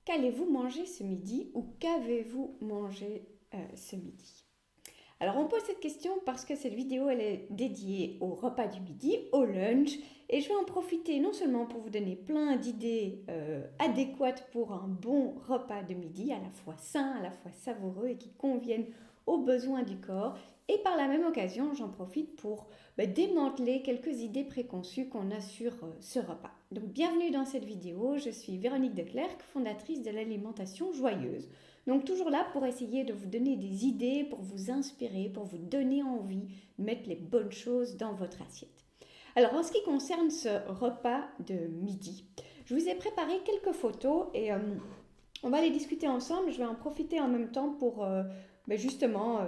Qu'allez-vous manger ce midi ou qu'avez-vous mangé ce midi? Alors on pose cette question parce que cette vidéo elle est dédiée au repas du midi, au lunch, et je vais en profiter non seulement pour vous donner plein d'idées adéquates pour un bon repas de midi, à la fois sain, à la fois savoureux et qui conviennent aux besoins du corps, et par la même occasion j'en profite pour démanteler quelques idées préconçues qu'on a sur ce repas. Donc bienvenue dans cette vidéo, je suis Véronique Declercq, fondatrice de l'alimentation joyeuse. Donc toujours là pour essayer de vous donner des idées, pour vous inspirer, pour vous donner envie de mettre les bonnes choses dans votre assiette. Alors en ce qui concerne ce repas de midi, je vous ai préparé quelques photos et on va les discuter ensemble. Je vais en profiter en même temps pour justement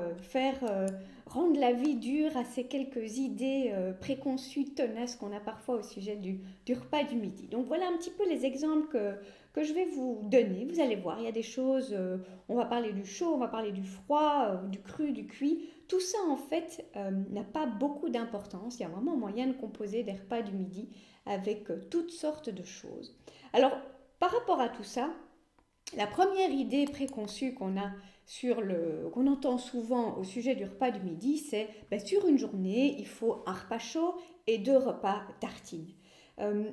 rendre la vie dure à ces quelques idées préconçues tenaces qu'on a parfois au sujet du repas du midi. Donc voilà un petit peu les exemples que je vais vous donner. Vous allez voir, il y a des choses, on va parler du chaud, on va parler du froid, du cru, du cuit. Tout ça en fait n'a pas beaucoup d'importance. Il y a vraiment moyen de composer des repas du midi avec toutes sortes de choses. Alors par rapport à tout ça, la première idée préconçue qu'on entend souvent au sujet du repas du midi, c'est sur une journée, il faut un repas chaud et 2 repas tartines. Euh,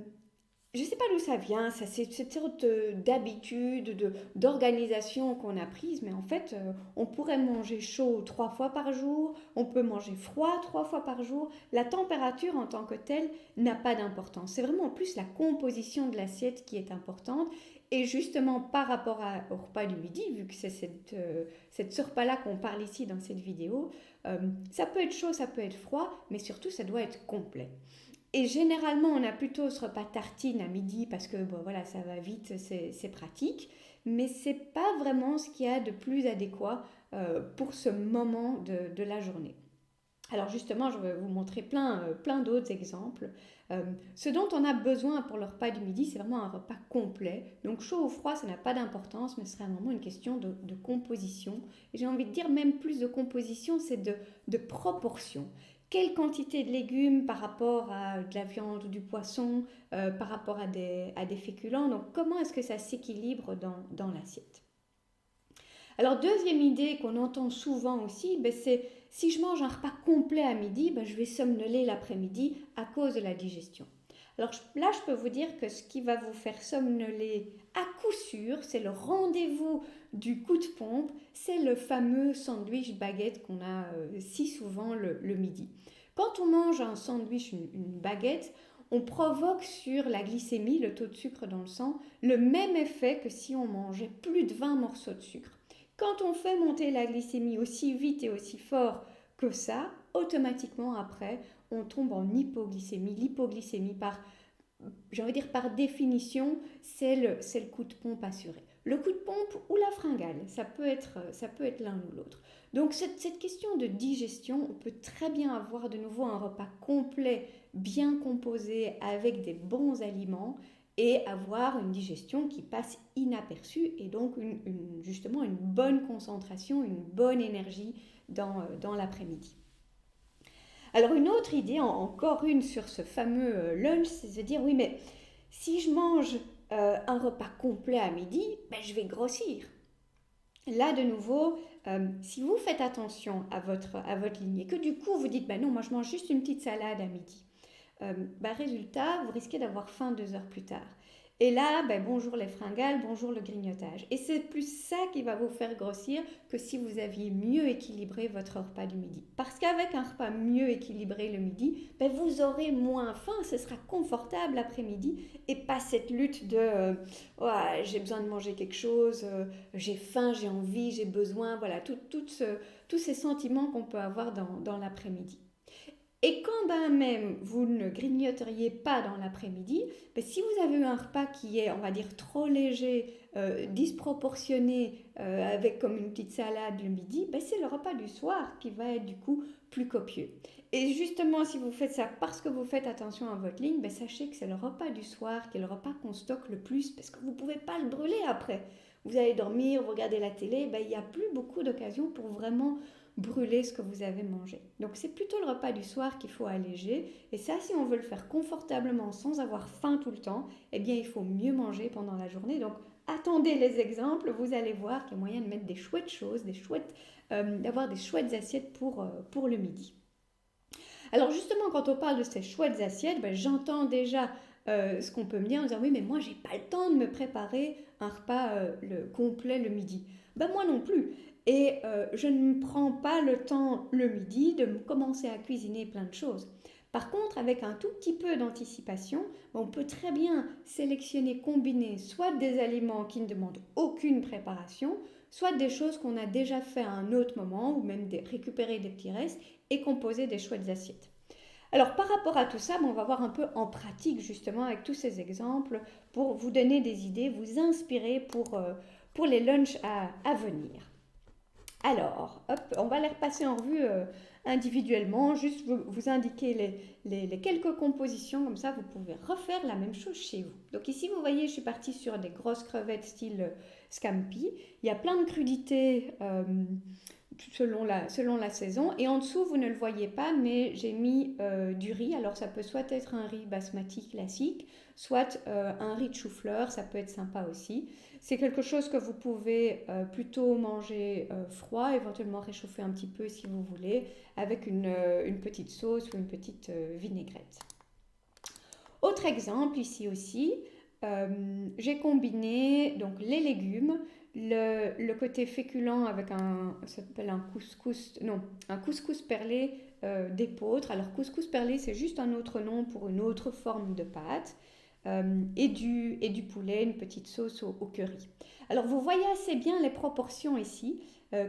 je ne sais pas d'où ça vient, ça, c'est cette sorte d'habitude, d'organisation qu'on a prise, mais en fait, on pourrait manger chaud 3 fois par jour, on peut manger froid 3 fois par jour. La température en tant que telle n'a pas d'importance. C'est vraiment plus la composition de l'assiette qui est importante. Et justement, par rapport au repas du midi, vu que c'est ce repas-là qu'on parle ici dans cette vidéo, ça peut être chaud, ça peut être froid, mais surtout, ça doit être complet. Et généralement, on a plutôt ce repas tartine à midi parce que bon, voilà, ça va vite, c'est pratique. Mais c'est pas vraiment ce qu'il y a de plus adéquat pour ce moment de la journée. Alors justement, je vais vous montrer plein d'autres exemples. Ce dont on a besoin pour le repas du midi, c'est vraiment un repas complet. Donc chaud ou froid, ça n'a pas d'importance, mais ce serait vraiment une question de composition. Et j'ai envie de dire même plus de composition, c'est de proportion. Quelle quantité de légumes par rapport à de la viande ou du poisson, par rapport à des féculents. Donc comment est-ce que ça s'équilibre dans l'assiette? Alors deuxième idée qu'on entend souvent aussi, c'est si je mange un repas complet à midi, je vais somnoler l'après-midi à cause de la digestion. Alors là, je peux vous dire que ce qui va vous faire somnoler à coup sûr, c'est le rendez-vous du coup de pompe, c'est le fameux sandwich baguette qu'on a si souvent le midi. Quand on mange un sandwich, une baguette, on provoque sur la glycémie, le taux de sucre dans le sang, le même effet que si on mangeait plus de 20 morceaux de sucre. Quand on fait monter la glycémie aussi vite et aussi fort que ça, automatiquement après, on tombe en hypoglycémie. L'hypoglycémie, j'ai envie de dire par définition, c'est le coup de pompe assuré. Le coup de pompe ou la fringale, ça peut être l'un ou l'autre. Donc cette question de digestion, on peut très bien avoir de nouveau un repas complet, bien composé, avec des bons aliments et avoir une digestion qui passe inaperçue et donc justement une bonne concentration, une bonne énergie dans l'après-midi. Alors une autre idée, encore une sur ce fameux lunch, c'est de se dire oui mais si je mange un repas complet à midi, je vais grossir. Là de nouveau, si vous faites attention à votre ligne et que du coup vous dites non moi je mange juste une petite salade à midi, résultat vous risquez d'avoir faim 2 heures plus tard. Et là, bonjour les fringales, bonjour le grignotage. Et c'est plus ça qui va vous faire grossir que si vous aviez mieux équilibré votre repas du midi. Parce qu'avec un repas mieux équilibré le midi, vous aurez moins faim, ce sera confortable l'après-midi et pas cette lutte de j'ai besoin de manger quelque chose, j'ai faim, j'ai envie, j'ai besoin, voilà, tous ces sentiments qu'on peut avoir dans l'après-midi. Et quand même vous ne grignoteriez pas dans l'après-midi, si vous avez eu un repas qui est, on va dire, trop léger, disproportionné, avec comme une petite salade le midi, c'est le repas du soir qui va être du coup plus copieux. Et justement, si vous faites ça parce que vous faites attention à votre ligne, sachez que c'est le repas du soir qui est le repas qu'on stocke le plus parce que vous ne pouvez pas le brûler après. Vous allez dormir, vous regardez la télé, il n'y a plus beaucoup d'occasions pour vraiment brûler ce que vous avez mangé. Donc c'est plutôt le repas du soir qu'il faut alléger. Et ça, si on veut le faire confortablement sans avoir faim tout le temps, eh bien il faut mieux manger pendant la journée. Donc attendez les exemples, vous allez voir qu'il y a moyen de mettre des chouettes choses, d'avoir des chouettes assiettes pour le midi. Alors justement, quand on parle de ces chouettes assiettes, j'entends déjà ce qu'on peut me dire en disant oui, mais moi j'ai pas le temps de me préparer un repas complet le midi. Moi non plus. Et je ne prends pas le temps le midi de commencer à cuisiner plein de choses. Par contre, avec un tout petit peu d'anticipation, on peut très bien sélectionner, combiner soit des aliments qui ne demandent aucune préparation, soit des choses qu'on a déjà fait à un autre moment, ou même récupérer des petits restes et composer des chouettes assiettes. Alors par rapport à tout ça, on va voir un peu en pratique justement avec tous ces exemples pour vous donner des idées, vous inspirer pour les lunchs à venir. Alors, hop, on va les repasser en revue individuellement, juste vous indiquer les quelques compositions, comme ça vous pouvez refaire la même chose chez vous. Donc ici vous voyez, je suis partie sur des grosses crevettes style scampi, il y a plein de crudités selon la saison. Et en dessous, vous ne le voyez pas, mais j'ai mis du riz. Alors ça peut soit être un riz basmati classique, soit un riz de chou-fleur, ça peut être sympa aussi. C'est quelque chose que vous pouvez plutôt manger froid, éventuellement réchauffer un petit peu si vous voulez, avec une petite sauce ou une petite vinaigrette. Autre exemple ici aussi, j'ai combiné donc les légumes, le côté féculent avec ça s'appelle un couscous perlé d'épeautre. Alors couscous perlé, c'est juste un autre nom pour une autre forme de pâte. Et du poulet, une petite sauce au curry. Alors vous voyez assez bien les proportions ici.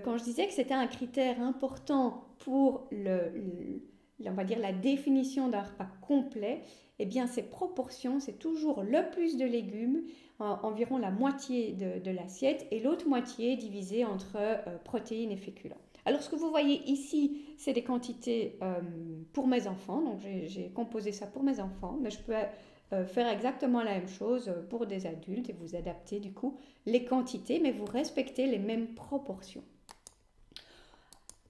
Quand je disais que c'était un critère important pour on va dire la définition d'un repas complet, eh bien ces proportions, c'est toujours le plus de légumes, environ la moitié de l'assiette, et l'autre moitié divisée entre protéines et féculents. Alors ce que vous voyez ici, c'est des quantités pour mes enfants, donc j'ai composé ça pour mes enfants, mais je peux faire exactement la même chose pour des adultes et vous adapter du coup les quantités, mais vous respectez les mêmes proportions.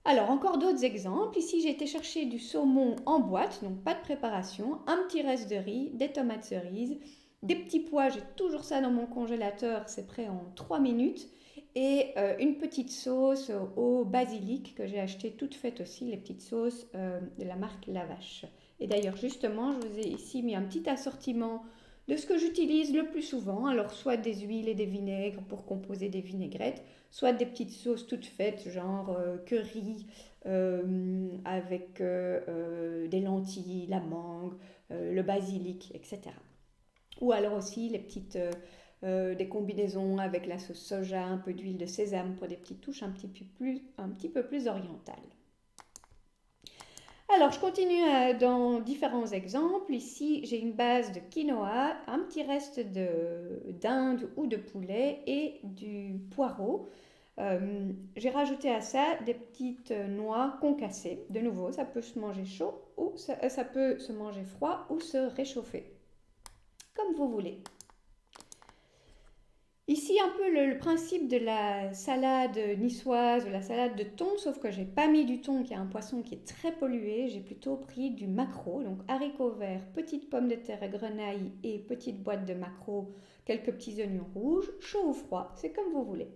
Alors, encore d'autres exemples. Ici, j'ai été chercher du saumon en boîte, donc pas de préparation, un petit reste de riz, des tomates cerises, des petits pois, j'ai toujours ça dans mon congélateur, c'est prêt en 3 minutes, et une petite sauce au basilic que j'ai acheté toute faite aussi, les petites sauces de la marque La Vache. Et d'ailleurs, justement, je vous ai ici mis un petit assortiment de ce que j'utilise le plus souvent. Alors, soit des huiles et des vinaigres pour composer des vinaigrettes, soit des petites sauces toutes faites, genre curry avec des lentilles, la mangue, le basilic, etc. Ou alors aussi des combinaisons avec la sauce soja, un peu d'huile de sésame pour des petites touches un petit peu plus orientales. Alors, je continue dans différents exemples. Ici, j'ai une base de quinoa, un petit reste dinde ou de poulet et du poireau. J'ai rajouté à ça des petites noix concassées. De nouveau, ça peut se manger chaud ou ça peut se manger froid ou se réchauffer, comme vous voulez. Ici, un peu le principe de la salade niçoise, de la salade de thon, sauf que j'ai pas mis du thon, qui est un poisson qui est très pollué. J'ai plutôt pris du maquereau, donc haricots verts, petites pommes de terre et grenaille et petite boîte de maquereau, quelques petits oignons rouges, chaud ou froid, c'est comme vous voulez.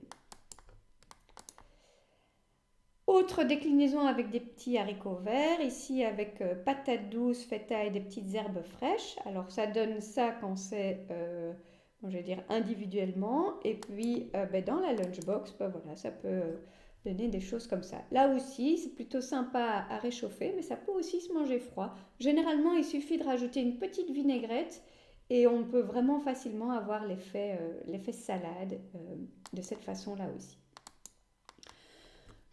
Autre déclinaison avec des petits haricots verts, ici avec patates douces, feta et des petites herbes fraîches. Alors ça donne ça quand c'est je vais dire individuellement, et puis dans la lunchbox, voilà, ça peut donner des choses comme ça. Là aussi, c'est plutôt sympa à réchauffer, mais ça peut aussi se manger froid. Généralement, il suffit de rajouter une petite vinaigrette et on peut vraiment facilement avoir l'effet salade de cette façon-là aussi.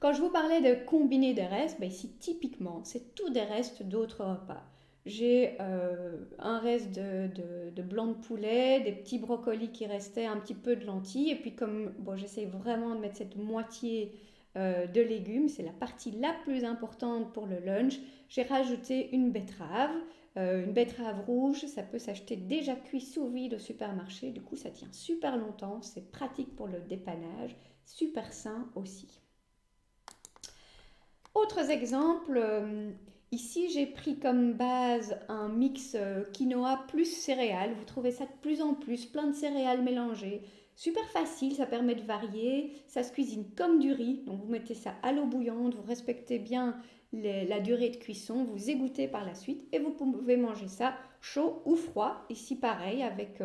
Quand je vous parlais de combiner des restes, ici typiquement, c'est tout des restes d'autres repas. J'ai un reste de blanc de poulet, des petits brocolis qui restaient, un petit peu de lentilles. Et puis comme j'essaie vraiment de mettre cette moitié de légumes, c'est la partie la plus importante pour le lunch, j'ai rajouté une betterave rouge. Ça peut s'acheter déjà cuit sous vide au supermarché. Du coup, ça tient super longtemps, c'est pratique pour le dépannage, super sain aussi. Autres exemples, ici j'ai pris comme base un mix quinoa plus céréales. Vous trouvez ça de plus en plus, plein de céréales mélangées. Super facile, ça permet de varier. Ça se cuisine comme du riz. Donc vous mettez ça à l'eau bouillante, vous respectez bien la durée de cuisson, vous égouttez par la suite et vous pouvez manger ça chaud ou froid. Ici pareil avec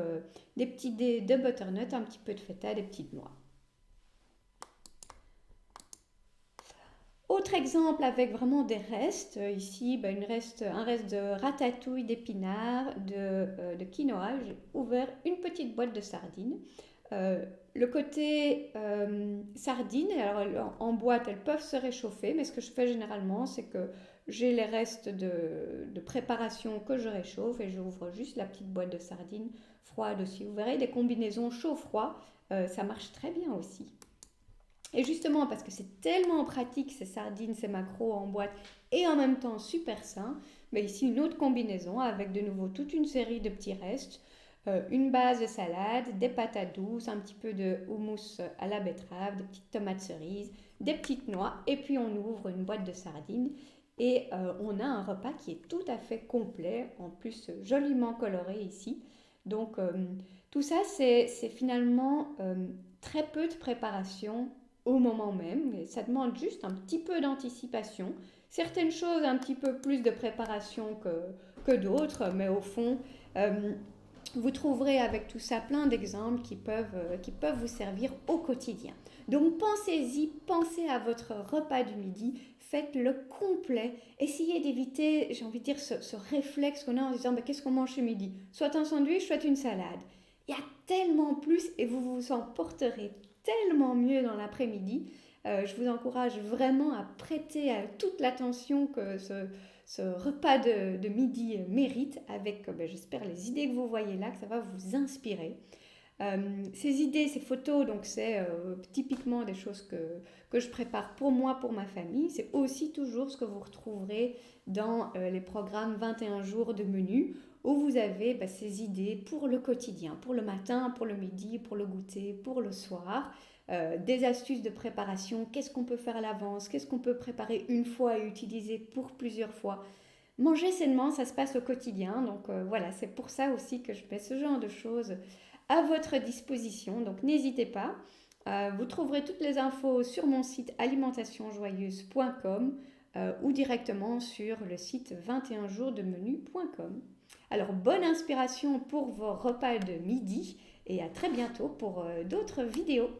des petits dés de butternut, un petit peu de feta, des petites noix. Autre exemple avec vraiment des restes, ici un reste de ratatouille d'épinards, de quinoa, j'ai ouvert une petite boîte de sardines. Le côté sardines, alors en boîte elles peuvent se réchauffer, mais ce que je fais généralement c'est que j'ai les restes de préparation que je réchauffe et j'ouvre juste la petite boîte de sardines froide aussi. Vous verrez des combinaisons chaud-froid, ça marche très bien aussi. Et justement, parce que c'est tellement pratique ces sardines, ces maquereaux en boîte, et en même temps super sain, mais ici une autre combinaison avec de nouveau toute une série de petits restes, une base de salade, des patates douces, un petit peu de houmous à la betterave, des petites tomates cerises, des petites noix, et puis on ouvre une boîte de sardines. Et on a un repas qui est tout à fait complet, en plus joliment coloré ici. Donc tout ça, c'est finalement très peu de préparation au moment même. Et ça demande juste un petit peu d'anticipation. Certaines choses, un petit peu plus de préparation que d'autres, mais au fond, euh, vous trouverez avec tout ça plein d'exemples qui peuvent vous servir au quotidien. Donc pensez-y, pensez à votre repas du midi, faites-le complet. Essayez d'éviter, j'ai envie de dire, ce réflexe qu'on a en disant qu'est-ce qu'on mange ce midi? Soit un sandwich, soit une salade. Il y a tellement plus et vous vous en porterez tellement mieux dans l'après-midi. Je vous encourage vraiment à prêter toute l'attention que ce repas de midi mérite avec, j'espère, les idées que vous voyez là, que ça va vous inspirer. Ces idées, ces photos, donc c'est typiquement des choses que je prépare pour moi, pour ma famille. C'est aussi toujours ce que vous retrouverez dans les programmes 21 jours de menu où vous avez ces idées pour le quotidien, pour le matin, pour le midi, pour le goûter, pour le soir. Des astuces de préparation, qu'est-ce qu'on peut faire à l'avance, qu'est-ce qu'on peut préparer une fois et utiliser pour plusieurs fois. Manger sainement, ça se passe au quotidien, donc voilà, c'est pour ça aussi que je mets ce genre de choses à votre disposition, donc n'hésitez pas. Vous trouverez toutes les infos sur mon site alimentationjoyeuse.com ou directement sur le site 21jours-de-menu.com. Alors bonne inspiration pour vos repas de midi et à très bientôt pour d'autres vidéos.